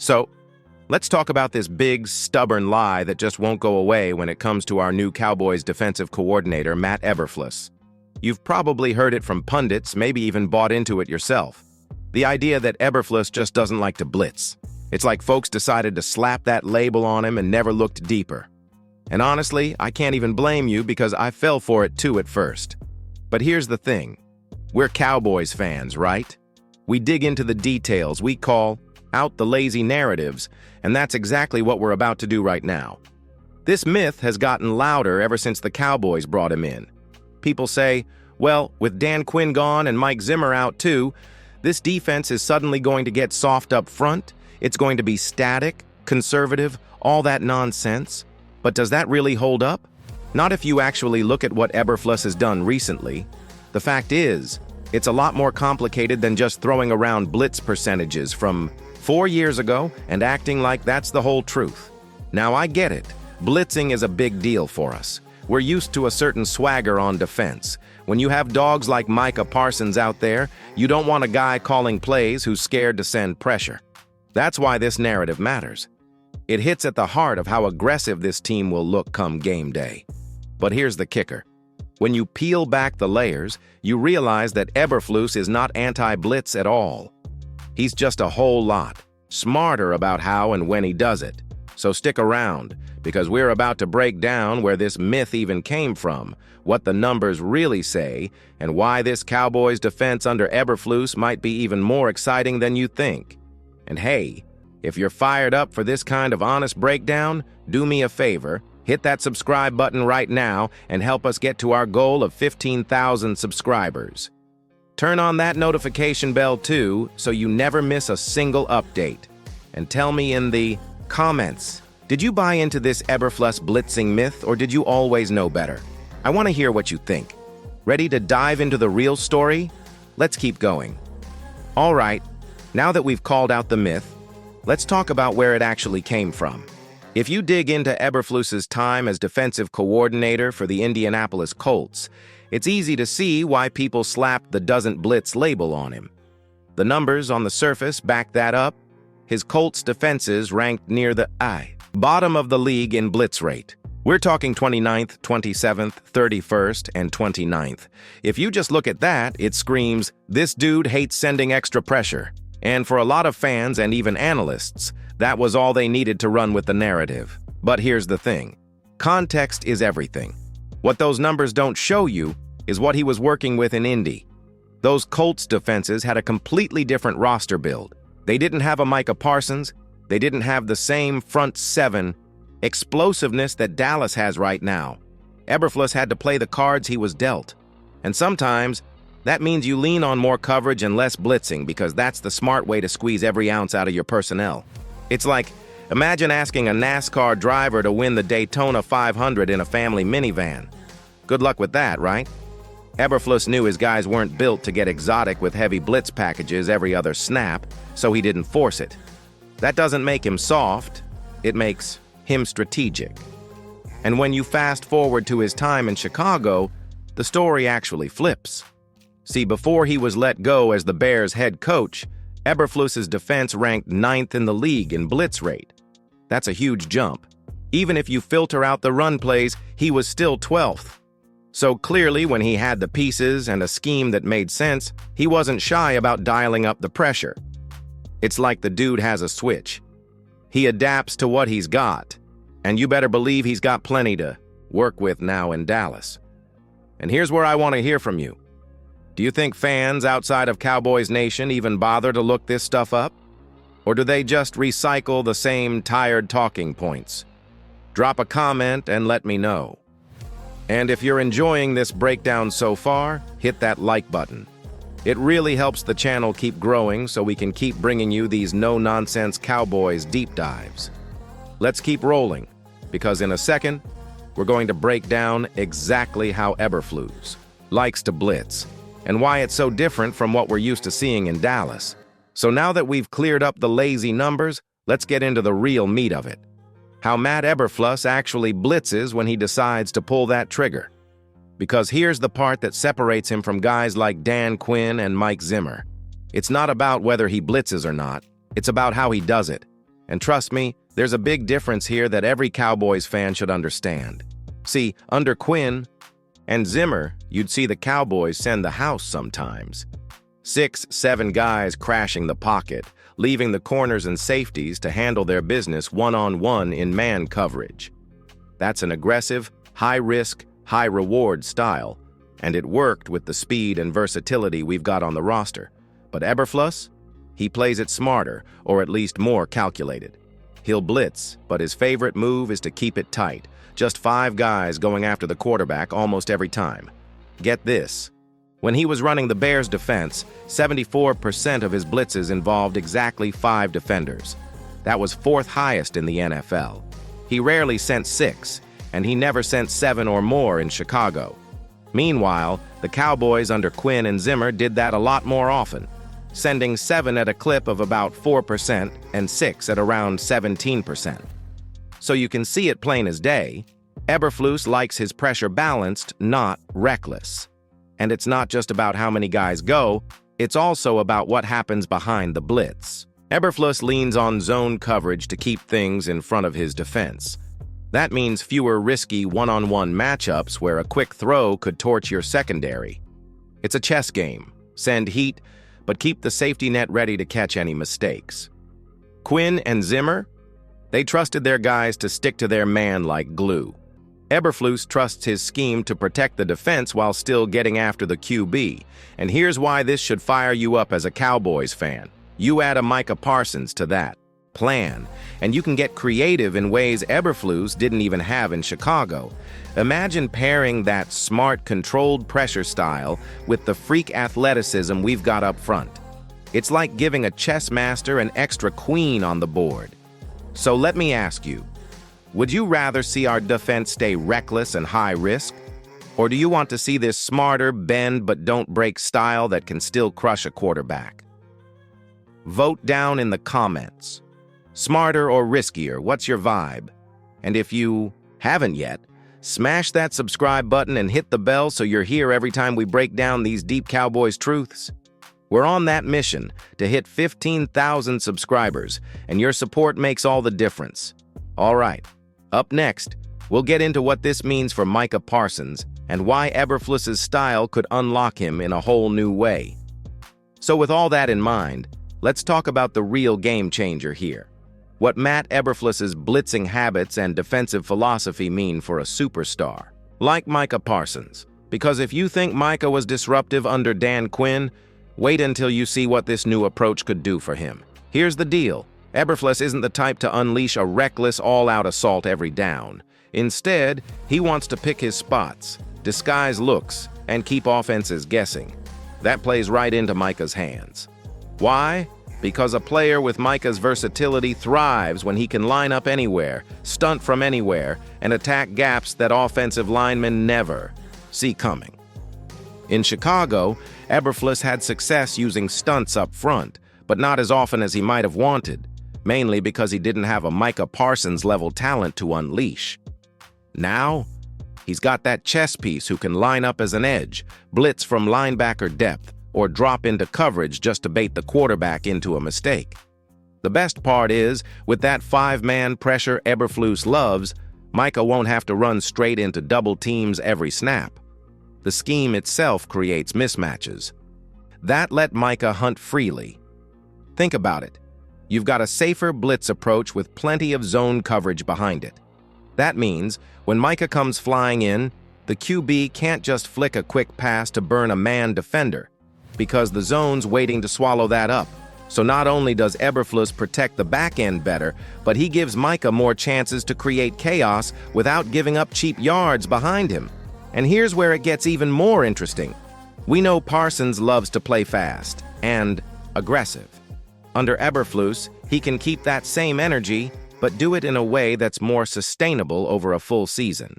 So, let's talk about this big, stubborn lie that just won't go away when it comes to our new Cowboys defensive coordinator, Matt Eberflus. You've probably heard it from pundits, maybe even bought into it yourself. The idea that Eberflus just doesn't like to blitz. It's like folks decided to slap that label on him and never looked deeper. And honestly, I can't even blame you because I fell for it too at first. But here's the thing. We're Cowboys fans, right? We dig into the details, we call out the lazy narratives, and that's exactly what we're about to do right now. This myth has gotten louder ever since the Cowboys brought him in. People say, well, with Dan Quinn gone and Mike Zimmer out too, this defense is suddenly going to get soft up front, it's going to be static, conservative, all that nonsense. But does that really hold up? Not if you actually look at what Eberflus has done recently. The fact is, it's a lot more complicated than just throwing around blitz percentages from 4 years ago and acting like that's the whole truth. Now I get it. Blitzing is a big deal for us. We're used to a certain swagger on defense. When you have dogs like Micah Parsons out there, you don't want a guy calling plays who's scared to send pressure. That's why this narrative matters. It hits at the heart of how aggressive this team will look come game day. But here's the kicker. When you peel back the layers, you realize that Eberflus is not anti-blitz at all. He's just a whole lot smarter about how and when he does it. So stick around, because we're about to break down where this myth even came from, what the numbers really say, and why this Cowboys defense under Eberflus might be even more exciting than you think. And hey, if you're fired up for this kind of honest breakdown, do me a favor, hit that subscribe button right now and help us get to our goal of 15,000 subscribers. Turn on that notification bell too, so you never miss a single update. And tell me in the comments, did you buy into this Eberflus blitzing myth or did you always know better? I want to hear what you think. Ready to dive into the real story? Let's keep going. All right, now that we've called out the myth, let's talk about where it actually came from. If you dig into Eberflus's time as defensive coordinator for the Indianapolis Colts, it's easy to see why people slapped the "doesn't blitz" label on him. The numbers on the surface back that up. His Colts defenses ranked near the bottom of the league in blitz rate. We're talking 29th, 27th, 31st, and 29th. If you just look at that, it screams, this dude hates sending extra pressure. And for a lot of fans and even analysts, that was all they needed to run with the narrative. But here's the thing. Context is everything. What those numbers don't show you is what he was working with in Indy. Those Colts defenses had a completely different roster build. They didn't have a Micah Parsons. They didn't have the same front seven explosiveness that Dallas has right now. Eberflus had to play the cards he was dealt. And sometimes, that means you lean on more coverage and less blitzing because that's the smart way to squeeze every ounce out of your personnel. It's like, imagine asking a NASCAR driver to win the Daytona 500 in a family minivan. Good luck with that, right? Eberflus knew his guys weren't built to get exotic with heavy blitz packages every other snap, so he didn't force it. That doesn't make him soft, it makes him strategic. And when you fast forward to his time in Chicago, the story actually flips. See, before he was let go as the Bears' head coach, Eberflus's defense ranked 9th in the league in blitz rate. That's a huge jump. Even if you filter out the run plays, he was still 12th. So clearly, when he had the pieces and a scheme that made sense, he wasn't shy about dialing up the pressure. It's like the dude has a switch. He adapts to what he's got, and you better believe he's got plenty to work with now in Dallas. And here's where I want to hear from you. Do you think fans outside of Cowboys Nation even bother to look this stuff up? Or do they just recycle the same tired talking points? Drop a comment and let me know. And if you're enjoying this breakdown so far, hit that like button. It really helps the channel keep growing so we can keep bringing you these no-nonsense Cowboys deep dives. Let's keep rolling, because in a second, we're going to break down exactly how Eberflus likes to blitz and why it's so different from what we're used to seeing in Dallas. So now that we've cleared up the lazy numbers, let's get into the real meat of it. How Matt Eberflus actually blitzes when he decides to pull that trigger. Because here's the part that separates him from guys like Dan Quinn and Mike Zimmer. It's not about whether he blitzes or not, it's about how he does it. And trust me, there's a big difference here that every Cowboys fan should understand. See, under Quinn and Zimmer, you'd see the Cowboys send the house sometimes. 6, 7 guys crashing the pocket, leaving the corners and safeties to handle their business one-on-one in man coverage. That's an aggressive, high-risk, high-reward style, and it worked with the speed and versatility we've got on the roster. But Eberflus? He plays it smarter, or at least more calculated. He'll blitz, but his favorite move is to keep it tight. Just 5 guys going after the quarterback almost every time. Get this. When he was running the Bears' defense, 74% of his blitzes involved exactly 5 defenders. That was 4th highest in the NFL. He rarely sent 6, and he never sent 7 or more in Chicago. Meanwhile, the Cowboys under Quinn and Zimmer did that a lot more often, sending 7 at a clip of about 4% and 6 at around 17%. So you can see it plain as day, Eberflus likes his pressure balanced, not reckless. And it's not just about how many guys go, it's also about what happens behind the blitz. Eberflus leans on zone coverage to keep things in front of his defense. That means fewer risky one-on-one matchups where a quick throw could torch your secondary. It's a chess game. Send heat, but keep the safety net ready to catch any mistakes. Quinn and Zimmer? They trusted their guys to stick to their man like glue. Eberflus trusts his scheme to protect the defense while still getting after the QB. And here's why this should fire you up as a Cowboys fan. You add a Micah Parsons to that. Plan. And you can get creative in ways Eberflus didn't even have in Chicago. Imagine pairing that smart, controlled pressure style with the freak athleticism we've got up front. It's like giving a chess master an extra queen on the board. So let me ask you, would you rather see our defense stay reckless and high risk? Or do you want to see this smarter, bend but don't break style that can still crush a quarterback? Vote down in the comments. Smarter or riskier, what's your vibe? And if you haven't yet, smash that subscribe button and hit the bell so you're here every time we break down these deep Cowboys truths. We're on that mission to hit 15,000 subscribers, and your support makes all the difference. All right, up next, we'll get into what this means for Micah Parsons and why Eberflus's style could unlock him in a whole new way. So with all that in mind, let's talk about the real game changer here. What Matt Eberflus's blitzing habits and defensive philosophy mean for a superstar, like Micah Parsons. Because if you think Micah was disruptive under Dan Quinn, wait until you see what this new approach could do for him. Here's the deal. Eberflus isn't the type to unleash a reckless, all-out assault every down. Instead, he wants to pick his spots, disguise looks, and keep offenses guessing. That plays right into Micah's hands. Why? Because a player with Micah's versatility thrives when he can line up anywhere, stunt from anywhere, and attack gaps that offensive linemen never see coming. In Chicago, Eberflus had success using stunts up front, but not as often as he might have wanted, mainly because he didn't have a Micah Parsons-level talent to unleash. Now, he's got that chess piece who can line up as an edge, blitz from linebacker depth, or drop into coverage just to bait the quarterback into a mistake. The best part is, with that 5-man pressure Eberflus loves, Micah won't have to run straight into double teams every snap. The scheme itself creates mismatches. That let Micah hunt freely. Think about it. You've got a safer blitz approach with plenty of zone coverage behind it. That means, when Micah comes flying in, the QB can't just flick a quick pass to burn a man defender, because the zone's waiting to swallow that up. So not only does Eberflus protect the back end better, but he gives Micah more chances to create chaos without giving up cheap yards behind him. And here's where it gets even more interesting. We know Parsons loves to play fast and aggressive. Under Eberflus, he can keep that same energy, but do it in a way that's more sustainable over a full season.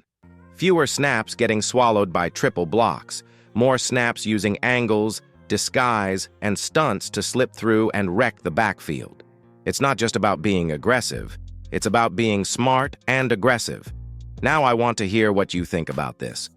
Fewer snaps getting swallowed by triple blocks, more snaps using angles, disguise, and stunts to slip through and wreck the backfield. It's not just about being aggressive, it's about being smart and aggressive. Now I want to hear what you think about this.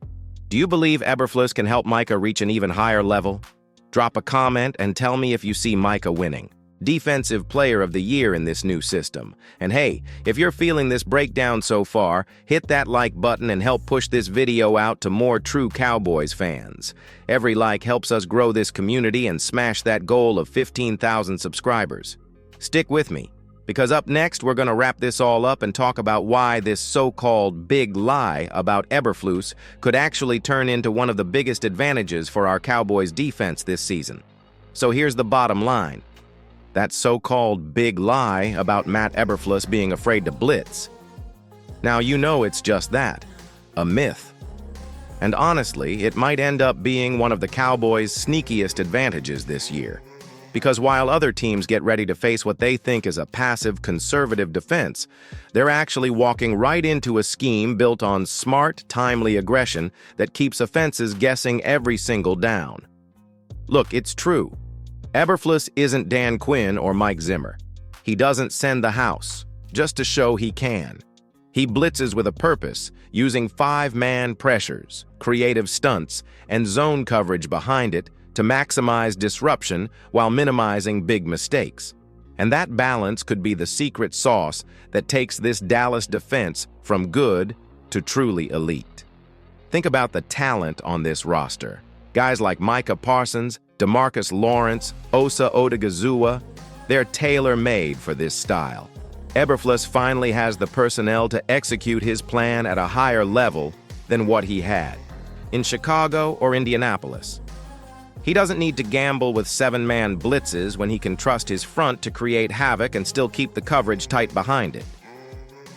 Do you believe Eberflus can help Micah reach an even higher level? Drop a comment and tell me if you see Micah winning. Defensive Player of the Year in this new system. And hey, if you're feeling this breakdown so far, hit that like button and help push this video out to more true Cowboys fans. Every like helps us grow this community and smash that goal of 15,000 subscribers. Stick with me, because up next we're going to wrap this all up and talk about why this so-called big lie about Eberflus could actually turn into one of the biggest advantages for our Cowboys defense this season. So here's the bottom line. That so-called big lie about Matt Eberflus being afraid to blitz. Now you know it's just that, a myth. And honestly, it might end up being one of the Cowboys' sneakiest advantages this year. Because while other teams get ready to face what they think is a passive, conservative defense, they're actually walking right into a scheme built on smart, timely aggression that keeps offenses guessing every single down. Look, it's true. Eberflus isn't Dan Quinn or Mike Zimmer. He doesn't send the house, just to show he can. He blitzes with a purpose, using 5-man pressures, creative stunts, and zone coverage behind it to maximize disruption while minimizing big mistakes. And that balance could be the secret sauce that takes this Dallas defense from good to truly elite. Think about the talent on this roster. Guys like Micah Parsons, DeMarcus Lawrence, Osa Odigizua, they're tailor-made for this style. Eberflus finally has the personnel to execute his plan at a higher level than what he had in Chicago or Indianapolis. He doesn't need to gamble with 7-man blitzes when he can trust his front to create havoc and still keep the coverage tight behind it.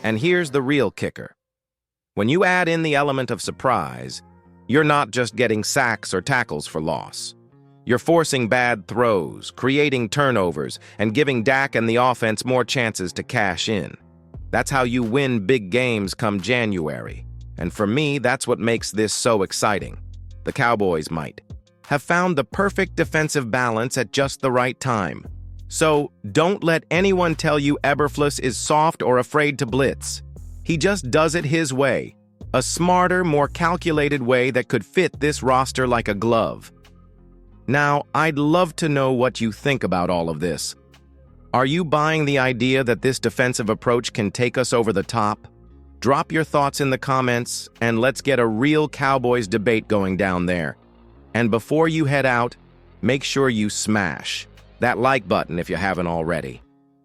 And here's the real kicker. When you add in the element of surprise, you're not just getting sacks or tackles for loss. You're forcing bad throws, creating turnovers, and giving Dak and the offense more chances to cash in. That's how you win big games come January. And for me, that's what makes this so exciting. The Cowboys might have found the perfect defensive balance at just the right time. So don't let anyone tell you Eberflus is soft or afraid to blitz. He just does it his way. A smarter, more calculated way that could fit this roster like a glove. Now, I'd love to know what you think about all of this. Are you buying the idea that this defensive approach can take us over the top? Drop your thoughts in the comments, and let's get a real Cowboys debate going down there. And before you head out, make sure you smash that like button if you haven't already.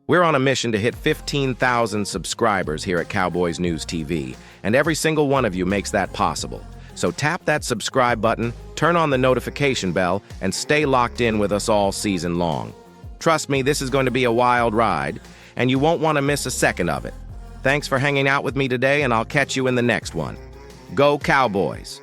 We're on a mission to hit 15,000 subscribers here at Cowboys News TV, and every single one of you makes that possible. So tap that subscribe button, turn on the notification bell, and stay locked in with us all season long. Trust me, this is going to be a wild ride, and you won't want to miss a second of it. Thanks for hanging out with me today, and I'll catch you in the next one. Go Cowboys!